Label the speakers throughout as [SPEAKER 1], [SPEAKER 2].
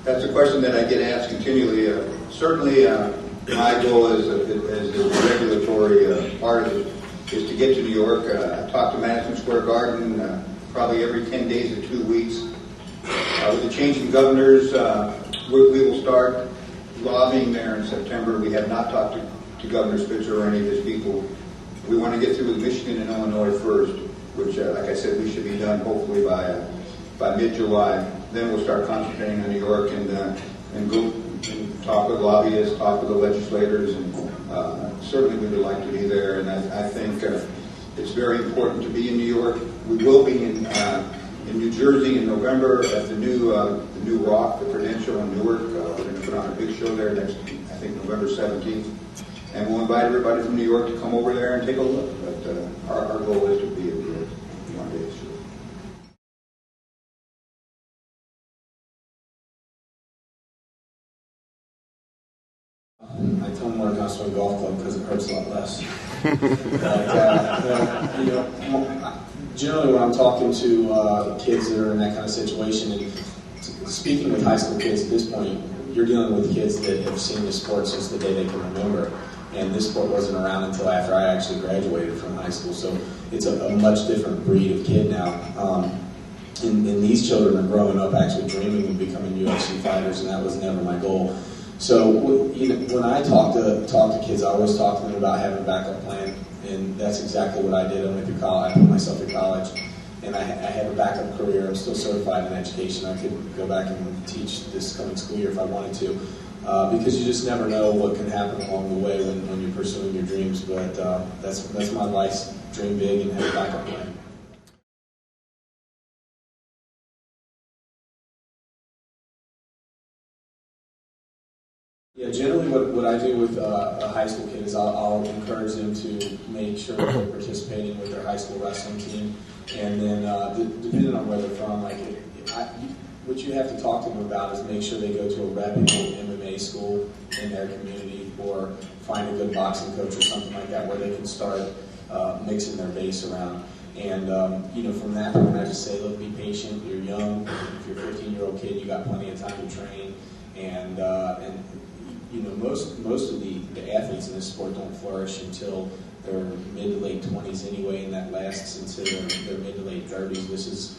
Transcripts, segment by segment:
[SPEAKER 1] That's a question that I get asked continually. Certainly, my goal as a regulatory part of it is to get to New York. I talk to Madison Square Garden probably every 10 days or 2 weeks. With the change in governors, we will start lobbying there in September. We have not talked to Governor Spitzer or any of his people. We want to get through with Michigan and Illinois first, which, like I said, we should be done hopefully by mid-July. Then we'll start concentrating on New York and go and talk with lobbyists, talk with the legislators, and certainly we would like to be there. And I think it's very important to be in New York. We will be in New Jersey in November at the new Rock, the Prudential in Newark. We're going to put on a big show there next, I think, November 17th. And we'll invite everybody from New York to come over there and take a look. But our goal is to be in New York one day this year.
[SPEAKER 2] I tell Marc not to swing golf club because it hurts a lot less. Generally when I'm talking to kids that are in that kind of situation, and speaking with high school kids at this point, you're dealing with kids that have seen this sport since the day they can remember. And this sport wasn't around until after I actually graduated from high school. So it's a much different breed of kid now. And these children are growing up actually dreaming of becoming UFC fighters, and that was never my goal. So when I talk to kids, I always talk to them about having a backup plan, and that's exactly what I did. I went through college. I put myself through college, and I have a backup career. I'm still certified in education. I could go back and teach this coming school year if I wanted to, because you just never know what can happen along the way when you're pursuing your dreams. But that's my advice: dream big and have a backup plan. Yeah, generally what I do with a high school kid is I'll encourage them to make sure that they're participating with their high school wrestling team, and then depending on where they're from, what you have to talk to them about is make sure they go to a reputable MMA school in their community, or find a good boxing coach or something like that where they can start mixing their base around. And from that point, I just say, look, be patient. You're young. If you're a 15-year-old kid, you got plenty of time to train, and most of the athletes in this sport don't flourish until their mid to late 20s anyway, and that lasts until their mid to late 30s. This is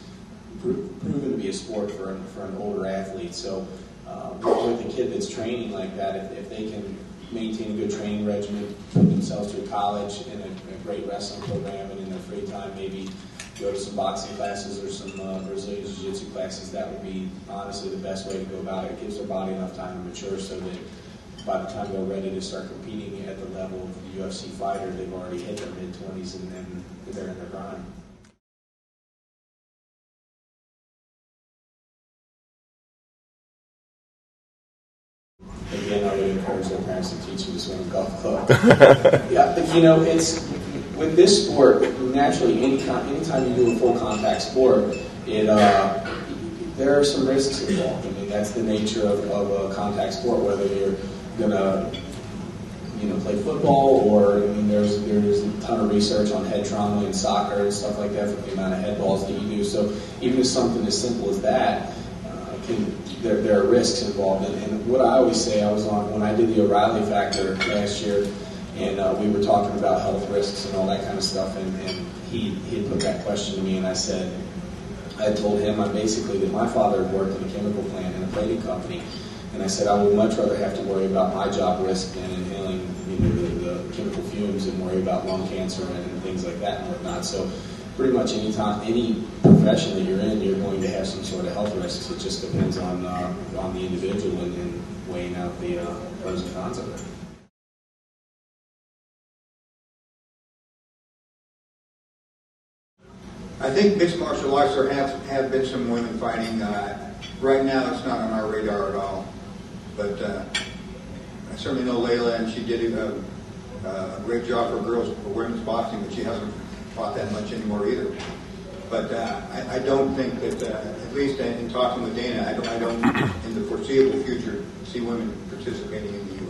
[SPEAKER 2] proven to be a sport for an older athlete. So with a kid that's training like that, if they can maintain a good training regimen, put themselves through college in a great wrestling program, and in their free time maybe go to some boxing classes or some Brazilian Jiu-Jitsu classes, that would be honestly the best way to go about it. It gives their body enough time to mature so that by the time they're ready to start competing at the level of the UFC fighter, they've already hit their mid-20s and they're in their prime. Again, I would encourage their parents to teach them to swing a golf club. Yeah, it's with this sport, naturally, anytime you do a full contact sport, there are some risks involved. I mean, that's the nature of a contact sport, whether you're gonna play football, or there's a ton of research on head trauma in soccer and stuff like that for the amount of head balls that you do. So even if something as simple as that, there are risks involved. And what I always say, when I did the O'Reilly Factor last year, and we were talking about health risks and all that kind of stuff, and he had put that question to me, and I told him basically that my father had worked in a chemical plant in a plating company. And I said I would much rather have to worry about my job risk than inhaling the chemical fumes and worry about lung cancer and things like that and whatnot. So pretty much any profession that you're in, you're going to have some sort of health risks. It just depends on the individual and weighing out the pros and cons of it.
[SPEAKER 1] I think mixed martial arts have been some women fighting. Right now, it's not on our radar at all. But I certainly know Layla, and she did a great job for women's boxing, but she hasn't fought that much anymore either. But I don't think that, at least in talking with Dana, I don't in the foreseeable future see women participating in the